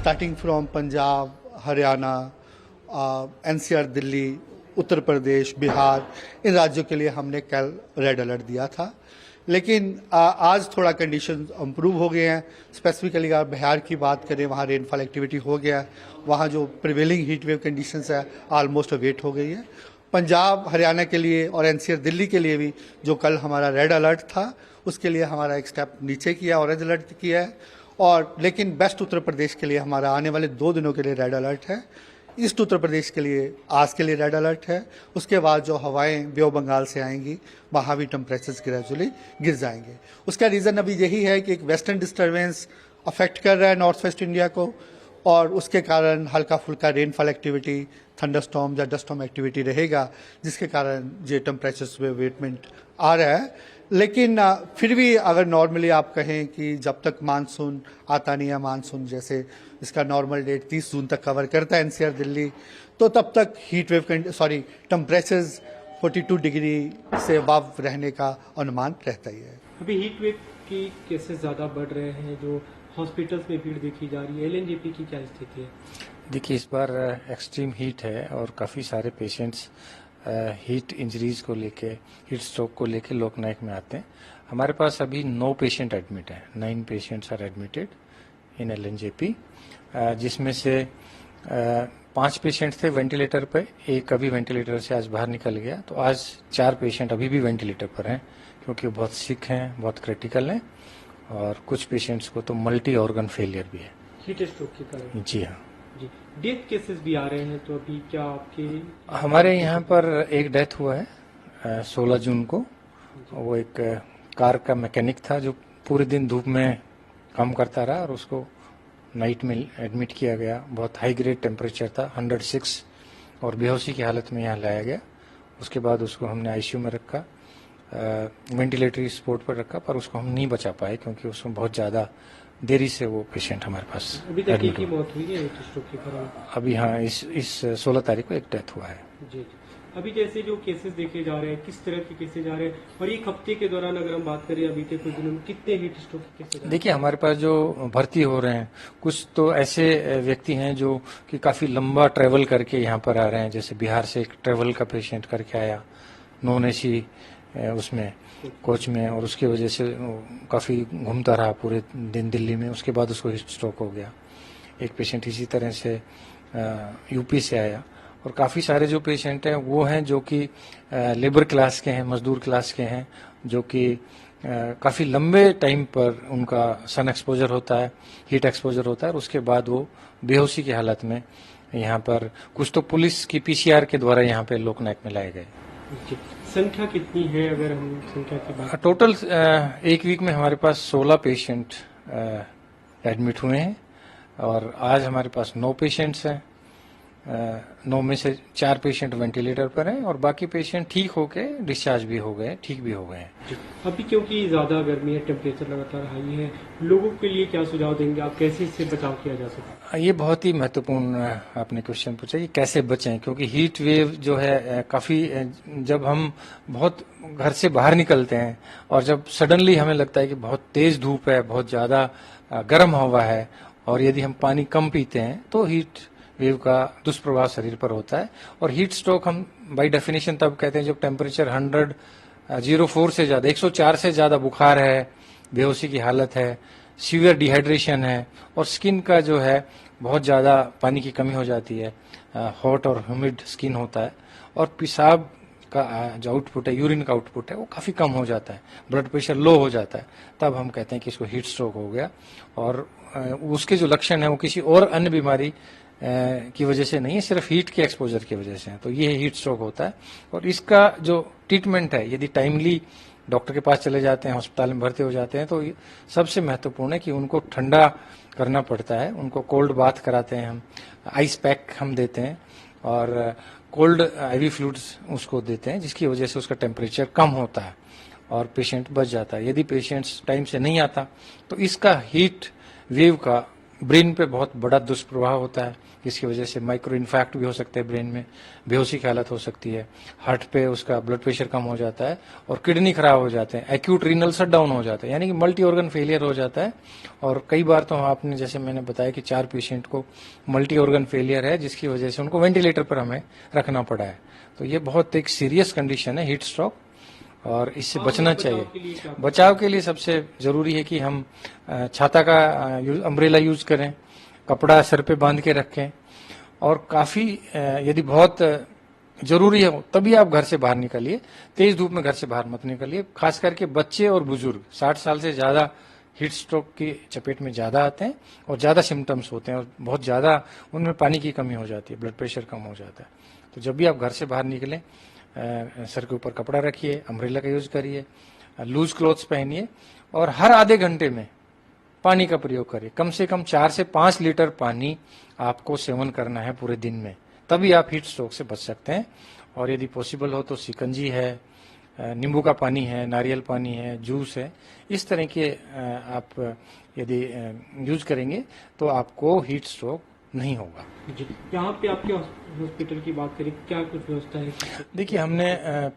starting from Punjab, Haryana, NCR, Delhi, Uttar Pradesh, Bihar, इन राज्यों के लिए हमने कल रेड अलर्ट दिया था। लेकिन आज थोड़ा कंडीशन इम्प्रूव हो गए हैं। स्पेसिफिकली अगर बिहार की बात करें, वहाँ रेनफॉल एक्टिविटी हो गया है, वहाँ जो प्रिवेलिंग हीट वेव कंडीशंस है ऑलमोस्ट अवेट हो गई है। पंजाब, हरियाणा के लिए और एनसीआर दिल्ली के लिए भी जो कल हमारा रेड अलर्ट था, उसके लिए हमारा एक स्टेप नीचे किया, ऑरेंज अलर्ट किया है। और लेकिन वेस्ट उत्तर प्रदेश के लिए हमारा आने वाले 2 दिनों के लिए रेड अलर्ट है। ईस्ट उत्तर प्रदेश के लिए आज के लिए रेड अलर्ट है। उसके बाद जो हवाएं बे ऑफ बंगाल से आएंगी, वहाँ भी टेम्परेचर्स ग्रेजुअली गिर जाएंगे। उसका रीज़न अभी यही है कि एक वेस्टर्न डिस्टर्बेंस अफेक्ट कर रहा है नॉर्थ वेस्ट इंडिया को, और उसके कारण हल्का फुल्का रेनफॉल एक्टिविटी, थंडरस्टॉर्म या डस्टॉर्म एक्टिविटी रहेगा, जिसके कारण ये टेम्परेचर्स में वेटमेंट आ रहा है। लेकिन फिर भी अगर नॉर्मली आप कहें कि जब तक मानसून आता नहीं है, मानसून जैसे इसका नॉर्मल डेट 30 जून तक कवर करता है एनसीआर दिल्ली, तो तब तक हीट वेव टेम्परेचर्स 42 डिग्री से अबव रहने का अनुमान रहता ही है। अभी हीट वेव की केसेस ज़्यादा बढ़ रहे हैं, जो हॉस्पिटल्स में भीड़ देखी जा रही है, एलएनजेपी की क्या स्थिति है? देखिए, इस बार एक्सट्रीम हीट है और काफ़ी सारे पेशेंट्स हीट इंजरीज को लेके, हीट स्ट्रोक को लेके लोकनायक में आते हैं। हमारे पास अभी 9 पेशेंट एडमिट हैं, 9 patients are admitted in LNJP, जिसमें से 5 पेशेंट थे वेंटिलेटर पे, एक अभी वेंटिलेटर से आज बाहर निकल गया। तो आज 4 पेशेंट अभी भी वेंटिलेटर पर हैं, क्योंकि बहुत सिक हैं, बहुत क्रिटिकल हैं, और कुछ पेशेंट्स को तो मल्टी ऑर्गन फेलियर भी है हीट स्ट्रोक के कारण। जी हाँ जी, डेथ केसेस भी आ रहे हैं, तो अभी क्या आपके? हमारे यहाँ पर एक डेथ हुआ है 16 जून को। वो एक कार का मैकेनिक था जो पूरे दिन धूप में काम करता रहा और उसको नाइट में एडमिट किया गया। बहुत हाई ग्रेड टेम्परेचर था, 106, और बेहोशी की हालत में यहाँ लाया गया। उसके बाद उसको हमने आईसीयू में रखा, वेंटिलेटरी सपोर्ट पर रखा, पर उसको हम नहीं बचा पाए क्योंकि उसमें बहुत ज़्यादा देरी से वो पेशेंट हमारे पास अभी तक एक ही मौत हुई है हीट स्ट्रोक के कारण? अभी हाँ, इस 16 तारीख को एक डेथ हुआ है। जी, अभी जैसे जो केसेस देखे जा रहे हैं, किस तरह के केसेस जा रहे हैं, और एक हफ्ते के दौरान अगर हम बात करें अभी के कुछ दिनों में कितने हीट स्ट्रोक के केसेस? देखिए, हमारे पास जो भर्ती हो रहे हैं, कुछ तो ऐसे व्यक्ति हैं जो कि काफी लंबा ट्रेवल करके यहाँ पर आ रहे हैं। जैसे बिहार से एक ट्रेवल का पेशेंट करके आया, नॉन एसी उसमें कोच में, और उसकी वजह से काफ़ी घूमता रहा पूरे दिन दिल्ली में। उसके बाद उसको हीट स्ट्रोक हो गया। एक पेशेंट इसी तरह से यूपी से आया। और काफ़ी सारे जो पेशेंट हैं वो हैं जो कि लेबर क्लास के हैं, मजदूर क्लास के हैं, जो कि काफ़ी लंबे टाइम पर उनका सन एक्सपोजर होता है, हीट एक्सपोजर होता है, और उसके बाद वो बेहोशी की हालत में यहाँ पर, कुछ तो पुलिस की पीसीआर के द्वारा यहाँ पे लोकनायक में लाए गए। संख्या कितनी है अगर हम संख्या की बात? टोटल एक वीक में हमारे पास 16 पेशेंट एडमिट हुए हैं, और आज हमारे पास 9 पेशेंट्स हैं। 9 में से 4 पेशेंट वेंटिलेटर पर हैं, और बाकी पेशेंट ठीक होके डिस्चार्ज भी हो गए, ठीक भी हो गए हैं। अभी क्योंकि ज्यादा गर्मी है, टेम्परेचर लगातार हाई है, लोगों के लिए क्या सुझाव देंगे आप, कैसे इससे बचाव किया जा सकता है? ये बहुत ही महत्वपूर्ण आपने क्वेश्चन पूछा, कि कैसे बचें, क्योंकि हीट वेव जो है काफी, जब हम बहुत घर से बाहर निकलते हैं और जब सडनली हमें लगता है कि बहुत तेज धूप है, बहुत ज्यादा गर्म हवा है, और यदि हम पानी कम पीते हैं तो हीट वेव का दुष्प्रभाव शरीर पर होता है। और हीट स्ट्रोक हम बाय डेफिनेशन तब कहते हैं जब टेम्परेचर 104 से ज्यादा, 104 से ज्यादा बुखार है, बेहोशी की हालत है, सीवियर डिहाइड्रेशन है, और स्किन का जो है बहुत ज्यादा पानी की कमी हो जाती है, हॉट और ह्यूमिड स्किन होता है, और पेशाब का जो आउटपुट है, यूरिन का आउटपुट है, वो काफी कम हो जाता है, ब्लड प्रेशर लो हो जाता है। तब हम कहते हैं कि इसको हीट स्ट्रोक हो गया। और उसके जो लक्षण है वो किसी और अन्य बीमारी की वजह से नहीं है, सिर्फ हीट के एक्सपोजर की वजह से है। तो ये हीट स्ट्रोक होता है, और इसका जो ट्रीटमेंट है, यदि टाइमली डॉक्टर के पास चले जाते हैं, अस्पताल में भर्ती हो जाते हैं, तो सबसे महत्वपूर्ण है कि उनको ठंडा करना पड़ता है। उनको कोल्ड बाथ कराते हैं हम, आइस पैक हम देते हैं, और कोल्ड आईवी फ्लूइड्स उसको देते हैं, जिसकी वजह से उसका टेम्परेचर कम होता है और पेशेंट बच जाता है। यदि पेशेंट्स टाइम से नहीं आता तो इसका हीट वेव का ब्रेन पे बहुत बड़ा दुष्प्रभाव होता है, जिसकी वजह से माइक्रो इन्फैक्ट भी हो सकते हैं ब्रेन में, बेहोशी की हालत हो सकती है, हार्ट पे उसका ब्लड प्रेशर कम हो जाता है और किडनी खराब हो जाते हैं, एक्यूट रीनल शट डाउन हो जाता है, यानी कि मल्टी ऑर्गन फेलियर हो जाता है। और कई बार तो आपने जैसे मैंने बताया कि 4 पेशेंट को मल्टी ऑर्गन फेलियर है, जिसकी वजह से उनको वेंटिलेटर पर हमें रखना पड़ा है। तो ये बहुत एक सीरियस कंडीशन है हीट स्ट्रोक, और इससे बचना चाहिए। बचाव के लिए सबसे जरूरी है कि हम छाता का अम्ब्रेला यूज करें, कपड़ा सर पे बांध के रखें, और काफी यदि बहुत जरूरी है तभी आप घर से बाहर निकलिए, तेज धूप में घर से बाहर मत निकलिए। खास करके बच्चे और बुजुर्ग 60 साल से ज्यादा हीट स्ट्रोक की चपेट में ज्यादा आते हैं और ज्यादा सिम्टम्स होते हैं, और बहुत ज्यादा उनमें पानी की कमी हो जाती है, ब्लड प्रेशर कम हो जाता है। तो जब भी आप घर से बाहर निकलें, सर के ऊपर कपड़ा रखिए, अम्ब्रेला का यूज करिए, लूज क्लोथ्स पहनिए, और हर आधे घंटे में पानी का प्रयोग करिए। कम से कम 4 से 5 लीटर पानी आपको सेवन करना है पूरे दिन में, तभी आप हीट स्ट्रोक से बच सकते हैं। और यदि पॉसिबल हो तो शिकंजी है, नींबू का पानी है, नारियल पानी है, जूस है, इस तरह के आप यदि यूज करेंगे तो आपको हीट स्ट्रोक नहीं होगा। जी, यहाँ पे आपके हॉस्पिटल की बात करें, क्या कुछ व्यवस्था है? देखिए, हमने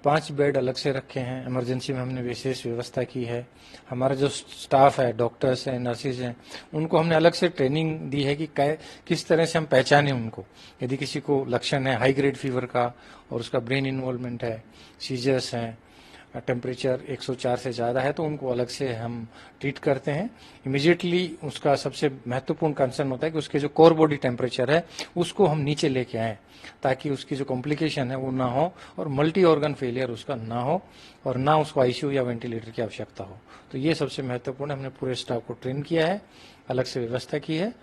5 बेड अलग से रखे हैं, इमरजेंसी में हमने विशेष व्यवस्था की है। हमारा जो स्टाफ है, डॉक्टर्स हैं, नर्सेज हैं, उनको हमने अलग से ट्रेनिंग दी है कि किस तरह से हम पहचानें उनको। यदि किसी को लक्षण है हाई ग्रेड फीवर का और उसका ब्रेन इन्वॉल्वमेंट है, सीजर्स हैं, टेम्परेचर 104 से ज़्यादा है, तो उनको अलग से हम ट्रीट करते हैं। इमीडिएटली उसका सबसे महत्वपूर्ण कंसर्न होता है कि उसके जो कोर बॉडी टेम्परेचर है उसको हम नीचे लेके आएँ, ताकि उसकी जो कॉम्प्लिकेशन है वो ना हो और मल्टी ऑर्गन फेलियर उसका ना हो, और ना उसको आईसीयू या वेंटिलेटर की आवश्यकता हो। तो ये सबसे महत्वपूर्ण है। हमने पूरे स्टाफ को ट्रेन किया है, अलग से व्यवस्था की है,